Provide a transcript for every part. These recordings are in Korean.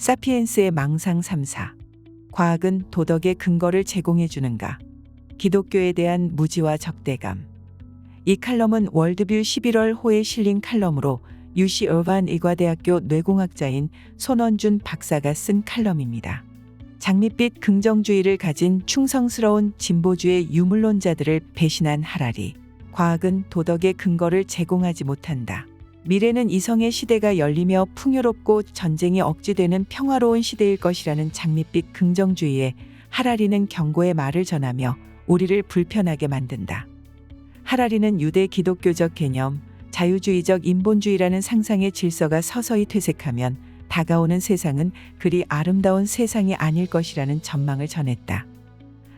사피엔스의 망상 3사. 과학은 도덕의 근거를 제공해 주는가? 기독교에 대한 무지와 적대감. 이 칼럼은 월드뷰 11월 호에 실린 칼럼으로 UC 얼반 의과대학교 뇌공학자인 손원준 박사가 쓴 칼럼입니다. 장밋빛 긍정주의를 가진 충성스러운 진보주의 유물론자들을 배신한 하라리. 과학은 도덕의 근거를 제공하지 못한다. 미래는 이성의 시대가 열리며 풍요롭고 전쟁이 억지되는 평화로운 시대일 것이라는 장밋빛 긍정주의에 하라리는 경고의 말을 전하며 우리를 불편하게 만든다. 하라리는 유대 기독교적 개념, 자유주의적 인본주의라는 상상의 질서가 서서히 퇴색하면 다가오는 세상은 그리 아름다운 세상이 아닐 것이라는 전망을 전했다.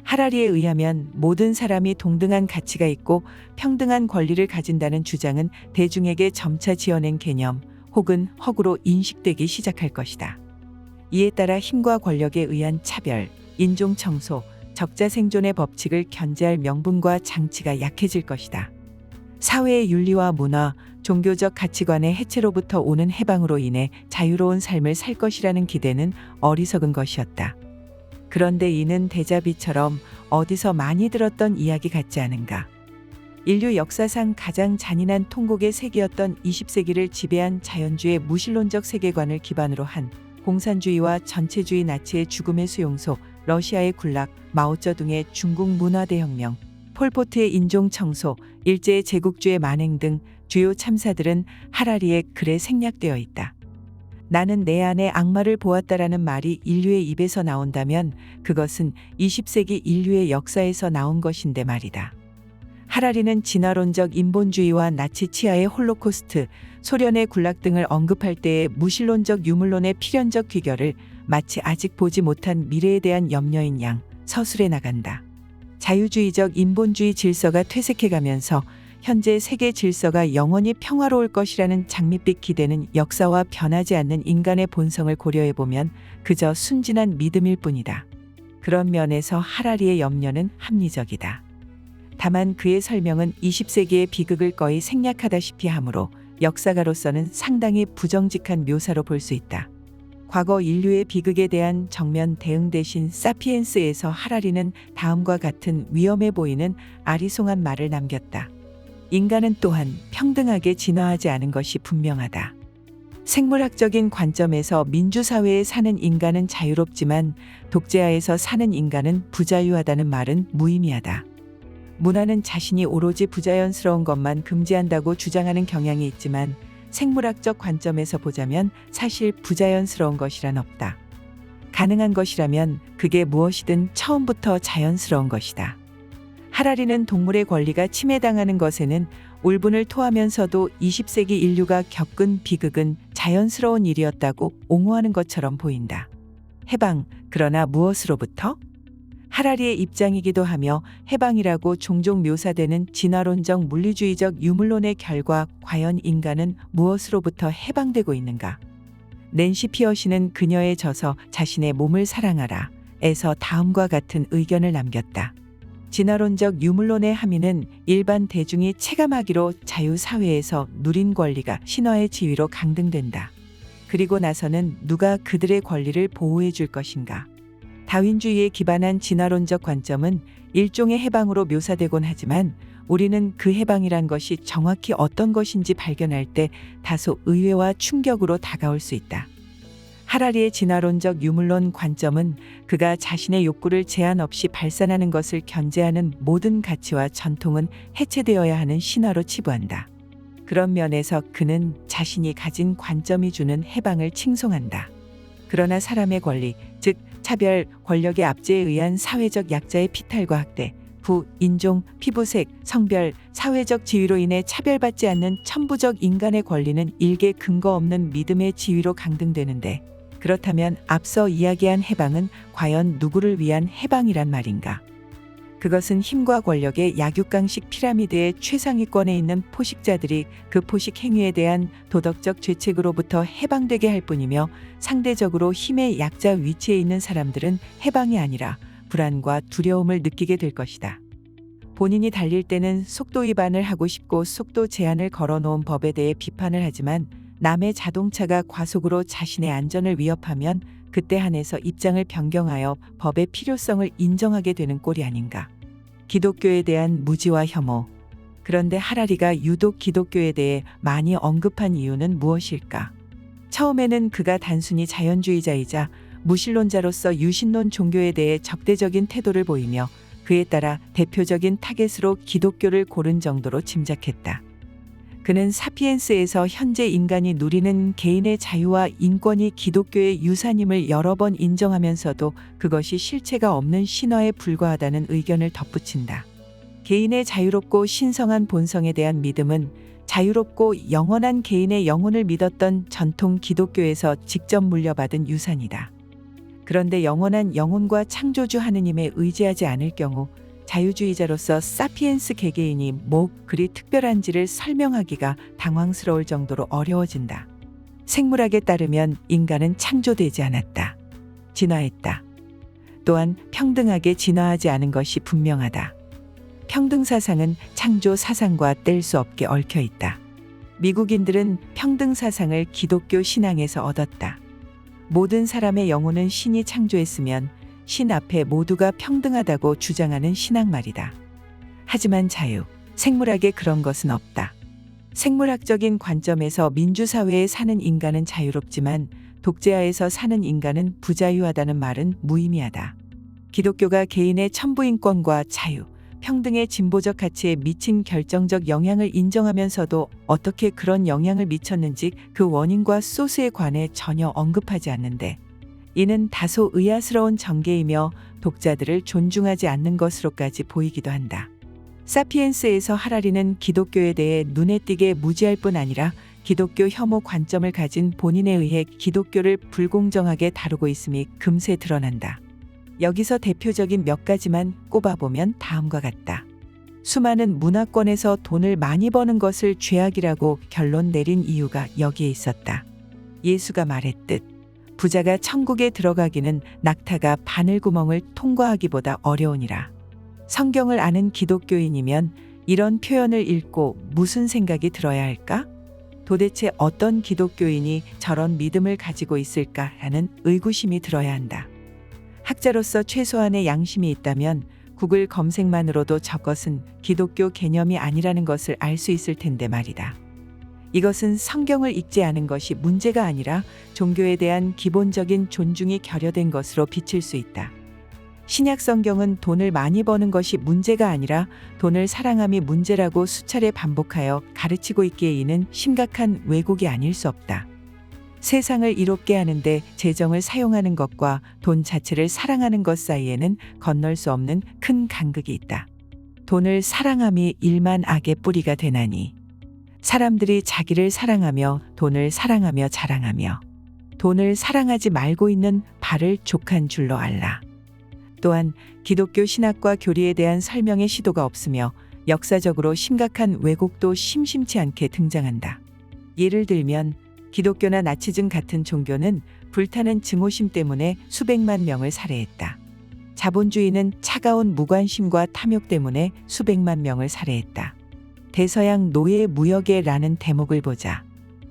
하라리에 의하면 모든 사람이 동등한 가치가 있고 평등한 권리를 가진다는 주장은 대중에게 점차 지어낸 개념 혹은 허구로 인식되기 시작할 것이다. 이에 따라 힘과 권력에 의한 차별, 인종 청소, 적자 생존의 법칙을 견제할 명분과 장치가 약해질 것이다. 사회의 윤리와 문화, 종교적 가치관의 해체로부터 오는 해방으로 인해 자유로운 삶을 살 것이라는 기대는 어리석은 것이었다. 그런데 이는 데자비처럼 어디서 많이 들었던 이야기 같지 않은가? 인류 역사상 가장 잔인한 통곡의 세기였던 20세기를 지배한 자연주의 무신론적 세계관을 기반으로 한 공산주의와 전체주의 나치의 죽음의 수용소, 러시아의 굴락, 마오쩌둥의 중국 문화대혁명, 폴포트의 인종청소, 일제의 제국주의 만행 등 주요 참사들은 하라리의 글에 생략되어 있다. 나는 내 안에 악마를 보았다라는 말이 인류의 입에서 나온다면 그것은 20세기 인류의 역사에서 나온 것인데 말이다. 하라리는 진화론적 인본주의와 나치 치하의 홀로코스트, 소련의 굴락 등을 언급할 때의 무신론적 유물론의 필연적 귀결을 마치 아직 보지 못한 미래에 대한 염려인 양 서술해 나간다. 자유주의적 인본주의 질서가 퇴색해가면서 현재 세계 질서가 영원히 평화로울 것이라는 장밋빛 기대는 역사와 변하지 않는 인간의 본성을 고려해보면 그저 순진한 믿음일 뿐이다. 그런 면에서 하라리의 염려는 합리적이다. 다만 그의 설명은 20세기의 비극을 거의 생략하다시피 하므로 역사가로서는 상당히 부정직한 묘사로 볼 수 있다. 과거 인류의 비극에 대한 정면 대응 대신 사피엔스에서 하라리는 다음과 같은 위험해 보이는 아리송한 말을 남겼다. 인간은 또한 평등하게 진화하지 않은 것이 분명하다. 생물학적인 관점에서 민주사회에 사는 인간은 자유롭지만 독재하에서 사는 인간은 부자유하다는 말은 무의미하다. 문화는 자신이 오로지 부자연스러운 것만 금지한다고 주장하는 경향이 있지만 생물학적 관점에서 보자면 사실 부자연스러운 것이란 없다. 가능한 것이라면 그게 무엇이든 처음부터 자연스러운 것이다. 하라리는 동물의 권리가 침해당하는 것에는 울분을 토하면서도 20세기 인류가 겪은 비극은 자연스러운 일이었다고 옹호하는 것처럼 보인다. 해방, 그러나 무엇으로부터? 하라리의 입장이기도 하며 해방이라고 종종 묘사되는 진화론적 물리주의적 유물론의 결과 과연 인간은 무엇으로부터 해방되고 있는가? 낸시 피어시는 그녀에 져서 자신의 몸을 사랑하라 에서 다음과 같은 의견을 남겼다. 진화론적 유물론의 함의는 일반 대중이 체감하기로 자유사회에서 누린 권리가 신화의 지위로 강등된다. 그리고 나서는 누가 그들의 권리를 보호해 줄 것인가? 다윈주의에 기반한 진화론적 관점은 일종의 해방으로 묘사되곤 하지만 우리는 그 해방이란 것이 정확히 어떤 것인지 발견할 때 다소 의외와 충격으로 다가올 수 있다. 하라리의 진화론적 유물론 관점은 그가 자신의 욕구를 제한 없이 발산하는 것을 견제하는 모든 가치와 전통은 해체되어야 하는 신화로 치부한다. 그런 면에서 그는 자신이 가진 관점이 주는 해방을 칭송한다. 그러나 사람의 권리, 즉 차별, 권력의 압제에 의한 사회적 약자의 피탈과 학대, 부, 인종, 피부색, 성별, 사회적 지위로 인해 차별받지 않는 천부적 인간의 권리는 일개 근거 없는 믿음의 지위로 강등되는데 그렇다면 앞서 이야기한 해방은 과연 누구를 위한 해방이란 말인가? 그것은 힘과 권력의 약육강식 피라미드의 최상위권에 있는 포식자들이 그 포식 행위에 대한 도덕적 죄책으로부터 해방되게 할 뿐이며 상대적으로 힘의 약자 위치에 있는 사람들은 해방이 아니라 불안과 두려움을 느끼게 될 것이다. 본인이 달릴 때는 속도 위반을 하고 싶고 속도 제한을 걸어놓은 법에 대해 비판을 하지만 남의 자동차가 과속으로 자신의 안전을 위협하면 그때 한해서 입장을 변경하여 법의 필요성을 인정하게 되는 꼴이 아닌가. 기독교에 대한 무지와 혐오. 그런데 하라리가 유독 기독교에 대해 많이 언급한 이유는 무엇일까? 처음에는 그가 단순히 자연주의자이자 무신론자로서 유신론 종교에 대해 적대적인 태도를 보이며 그에 따라 대표적인 타겟으로 기독교를 고른 정도로 짐작했다. 그는 사피엔스에서 현재 인간이 누리는 개인의 자유와 인권이 기독교의 유산임을 여러 번 인정하면서도 그것이 실체가 없는 신화에 불과하다는 의견을 덧붙인다. 개인의 자유롭고 신성한 본성에 대한 믿음은 자유롭고 영원한 개인의 영혼을 믿었던 전통 기독교에서 직접 물려받은 유산이다. 그런데 영원한 영혼과 창조주 하느님에 의지하지 않을 경우 자유주의자로서 사피엔스 개개인이 뭐 그리 특별한지를 설명하기가 당황스러울 정도로 어려워진다. 생물학에 따르면 인간은 창조되지 않았다. 진화했다. 또한 평등하게 진화하지 않은 것이 분명하다. 평등 사상은 창조 사상과 뗄 수 없게 얽혀 있다. 미국인들은 평등 사상을 기독교 신앙에서 얻었다. 모든 사람의 영혼은 신이 창조했으면 신 앞에 모두가 평등하다고 주장하는 신앙 말이다. 하지만 자유, 생물학에 그런 것은 없다. 생물학적인 관점에서 민주사회에 사는 인간은 자유롭지만 독재하에서 사는 인간은 부자유하다는 말은 무의미하다. 기독교가 개인의 천부인권과 자유, 평등의 진보적 가치에 미친 결정적 영향을 인정하면서도 어떻게 그런 영향을 미쳤는지 그 원인과 소스에 관해 전혀 언급하지 않는데 이는 다소 의아스러운 전개이며 독자들을 존중하지 않는 것으로까지 보이기도 한다. 사피엔스에서 하라리는 기독교에 대해 눈에 띄게 무지할 뿐 아니라 기독교 혐오 관점을 가진 본인에 의해 기독교를 불공정하게 다루고 있음이 금세 드러난다. 여기서 대표적인 몇 가지만 꼽아보면 다음과 같다. 수많은 문화권에서 돈을 많이 버는 것을 죄악이라고 결론 내린 이유가 여기에 있었다. 예수가 말했듯 부자가 천국에 들어가기는 낙타가 바늘구멍을 통과하기보다 어려우니라. 성경을 아는 기독교인이면 이런 표현을 읽고 무슨 생각이 들어야 할까? 도대체 어떤 기독교인이 저런 믿음을 가지고 있을까라는 의구심이 들어야 한다. 학자로서 최소한의 양심이 있다면 구글 검색만으로도 저것은 기독교 개념이 아니라는 것을 알 수 있을 텐데 말이다. 이것은 성경을 읽지 않은 것이 문제가 아니라 종교에 대한 기본적인 존중이 결여된 것으로 비칠 수 있다. 신약 성경은 돈을 많이 버는 것이 문제가 아니라 돈을 사랑함이 문제라고 수차례 반복하여 가르치고 있기에 이는 심각한 왜곡이 아닐 수 없다. 세상을 이롭게 하는데 재정을 사용하는 것과 돈 자체를 사랑하는 것 사이에는 건널 수 없는 큰 간극이 있다. 돈을 사랑함이 일만 악의 뿌리가 되나니 사람들이 자기를 사랑하며 돈을 사랑하며 자랑하며 돈을 사랑하지 말고 있는 바를 족한 줄로 알라. 또한 기독교 신학과 교리에 대한 설명의 시도가 없으며 역사적으로 심각한 왜곡도 심심치 않게 등장한다. 예를 들면 기독교나 나치즘 같은 종교는 불타는 증오심 때문에 수백만 명을 살해했다. 자본주의는 차가운 무관심과 탐욕 때문에 수백만 명을 살해했다. 대서양 노예 무역에라는 대목을 보자.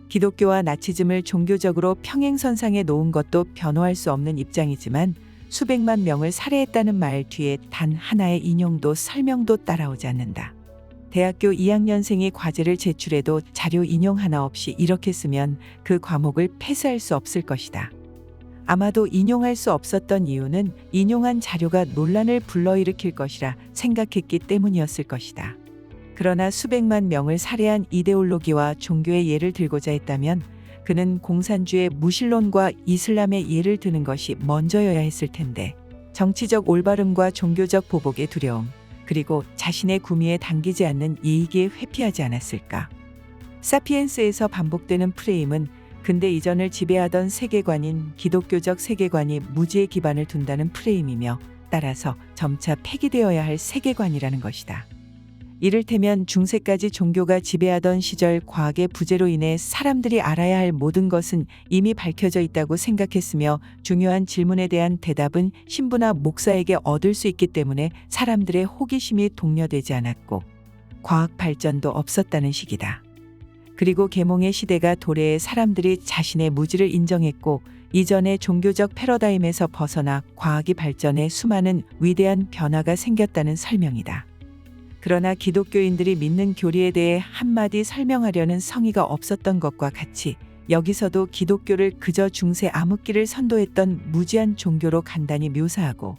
기독교와 나치즘을 종교적으로 평행선상에 놓은 것도 변호할 수 없는 입장이지만 수백만 명을 살해했다는 말 뒤에 단 하나의 인용도 설명도 따라오지 않는다. 대학교 2학년생이 과제를 제출해도 자료 인용 하나 없이 이렇게 쓰면 그 과목을 패스할 수 없을 것이다. 아마도 인용할 수 없었던 이유는 인용한 자료가 논란을 불러일으킬 것이라 생각했기 때문이었을 것이다. 그러나 수백만 명을 살해한 이데올로기와 종교의 예를 들고자 했다면 그는 공산주의 무신론과 이슬람의 예를 드는 것이 먼저여야 했을 텐데 정치적 올바름과 종교적 보복의 두려움 그리고 자신의 구미에 당기지 않는 이익에 회피하지 않았을까. 사피엔스에서 반복되는 프레임은 근대 이전을 지배하던 세계관인 기독교적 세계관이 무지에 기반을 둔다는 프레임이며 따라서 점차 폐기되어야 할 세계관이라는 것이다. 이를테면 중세까지 종교가 지배하던 시절 과학의 부재로 인해 사람들이 알아야 할 모든 것은 이미 밝혀져 있다고 생각했으며 중요한 질문에 대한 대답은 신부나 목사에게 얻을 수 있기 때문에 사람들의 호기심이 독려되지 않았고 과학 발전도 없었다는 식이다. 그리고 계몽의 시대가 도래해 사람들이 자신의 무지를 인정했고 이전의 종교적 패러다임에서 벗어나 과학이 발전해 수많은 위대한 변화가 생겼다는 설명이다. 그러나 기독교인들이 믿는 교리에 대해 한마디 설명하려는 성의가 없었던 것과 같이 여기서도 기독교를 그저 중세 암흑기를 선도했던 무지한 종교로 간단히 묘사하고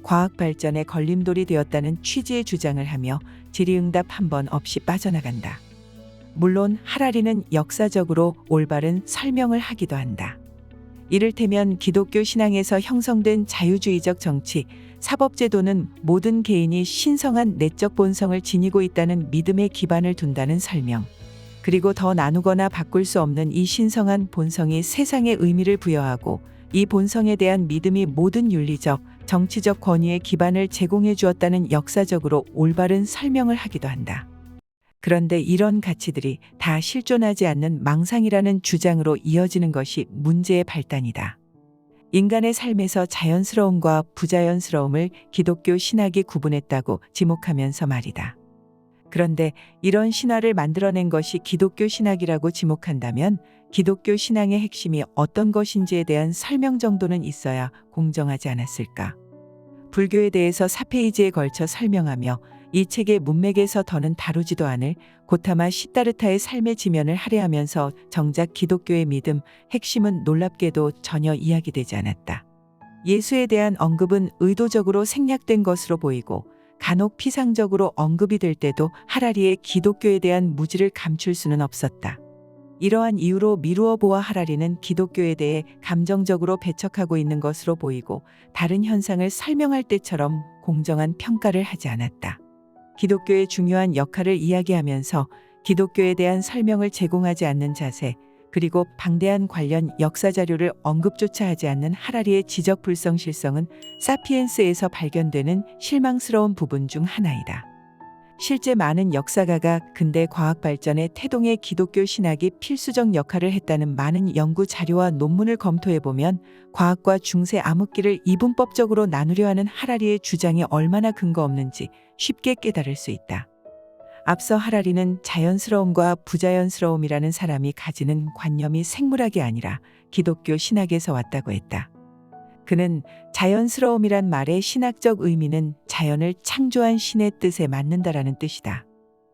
과학 발전의 걸림돌이 되었다는 취지의 주장을 하며 질의응답 한 번 없이 빠져나간다. 물론 하라리는 역사적으로 올바른 설명을 하기도 한다. 이를테면 기독교 신앙에서 형성된 자유주의적 정치, 사법제도는 모든 개인이 신성한 내적 본성을 지니고 있다는 믿음에 기반을 둔다는 설명. 그리고 더 나누거나 바꿀 수 없는 이 신성한 본성이 세상에 의미를 부여하고 이 본성에 대한 믿음이 모든 윤리적, 정치적 권위의 기반을 제공해 주었다는 역사적으로 올바른 설명을 하기도 한다. 그런데 이런 가치들이 다 실존하지 않는 망상이라는 주장으로 이어지는 것이 문제의 발단이다. 인간의 삶에서 자연스러움과 부자연스러움을 기독교 신학이 구분했다고 지목하면서 말이다. 그런데 이런 신화를 만들어낸 것이 기독교 신학이라고 지목한다면 기독교 신앙의 핵심이 어떤 것인지에 대한 설명 정도는 있어야 공정하지 않았을까? 불교에 대해서 4페이지에 걸쳐 설명하며 이 책의 문맥에서 더는 다루지도 않을 고타마 시다르타의 삶의 지면을 할애하면서 정작 기독교의 믿음, 핵심은 놀랍게도 전혀 이야기되지 않았다. 예수에 대한 언급은 의도적으로 생략된 것으로 보이고 간혹 피상적으로 언급이 될 때도 하라리의 기독교에 대한 무지를 감출 수는 없었다. 이러한 이유로 미루어 보아 하라리는 기독교에 대해 감정적으로 배척하고 있는 것으로 보이고 다른 현상을 설명할 때처럼 공정한 평가를 하지 않았다. 기독교의 중요한 역할을 이야기하면서 기독교에 대한 설명을 제공하지 않는 자세, 그리고 방대한 관련 역사 자료를 언급조차 하지 않는 하라리의 지적 불성실성은 사피엔스에서 발견되는 실망스러운 부분 중 하나이다. 실제 많은 역사가가 근대 과학 발전의 태동에 기독교 신학이 필수적 역할을 했다는 많은 연구 자료와 논문을 검토해보면 과학과 중세 암흑기를 이분법적으로 나누려 하는 하라리의 주장이 얼마나 근거 없는지 쉽게 깨달을 수 있다. 앞서 하라리는 자연스러움과 부자연스러움이라는 사람이 가지는 관념이 생물학이 아니라 기독교 신학에서 왔다고 했다. 그는 자연스러움이란 말의 신학적 의미는 자연을 창조한 신의 뜻에 맞는다라는 뜻이다.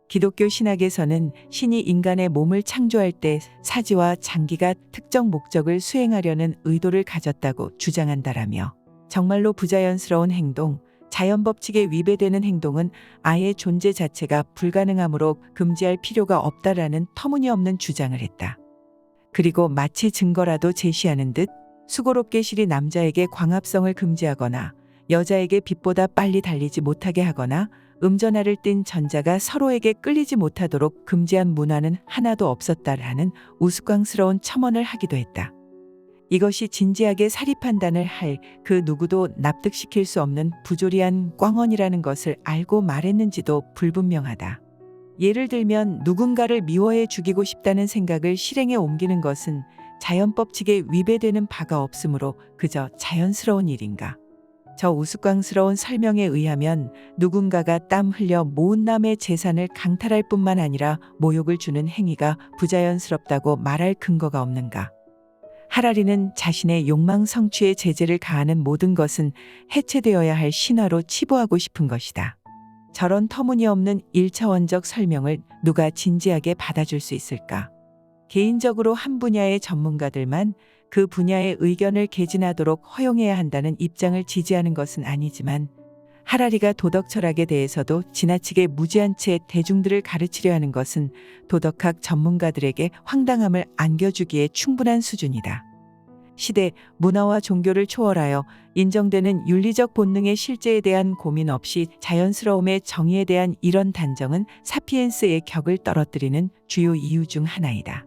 기독교 신학에서는 신이 인간의 몸을 창조할 때 사지와 장기가 특정 목적을 수행하려는 의도를 가졌다고 주장한다라며 정말로 부자연스러운 행동, 자연 법칙에 위배되는 행동은 아예 존재 자체가 불가능하므로 금지할 필요가 없다라는 터무니없는 주장을 했다. 그리고 마치 증거라도 제시하는 듯 수고롭게 실이 남자에게 광합성을 금지하거나 여자에게 빛보다 빨리 달리지 못하게 하거나 음전하를 띤 전자가 서로에게 끌리지 못하도록 금지한 문화는 하나도 없었다라는 우스꽝스러운 첨언을 하기도 했다. 이것이 진지하게 사리 판단을 할 그 누구도 납득시킬 수 없는 부조리한 꽝언이라는 것을 알고 말했는지도 불분명하다. 예를 들면 누군가를 미워해 죽이고 싶다는 생각을 실행에 옮기는 것은 자연법칙에 위배되는 바가 없으므로 그저 자연스러운 일인가? 저 우스꽝스러운 설명에 의하면 누군가가 땀 흘려 모은 남의 재산을 강탈할 뿐만 아니라 모욕을 주는 행위가 부자연스럽다고 말할 근거가 없는가? 하라리는 자신의 욕망 성취에 제재를 가하는 모든 것은 해체되어야 할 신화로 치부하고 싶은 것이다. 저런 터무니없는 1차원적 설명을 누가 진지하게 받아줄 수 있을까? 개인적으로 한 분야의 전문가들만 그 분야의 의견을 개진하도록 허용해야 한다는 입장을 지지하는 것은 아니지만 하라리가 도덕 철학에 대해서도 지나치게 무지한 채 대중들을 가르치려 하는 것은 도덕학 전문가들에게 황당함을 안겨주기에 충분한 수준이다. 시대, 문화와 종교를 초월하여 인정되는 윤리적 본능의 실제에 대한 고민 없이 자연스러움의 정의에 대한 이런 단정은 사피엔스의 격을 떨어뜨리는 주요 이유 중 하나이다.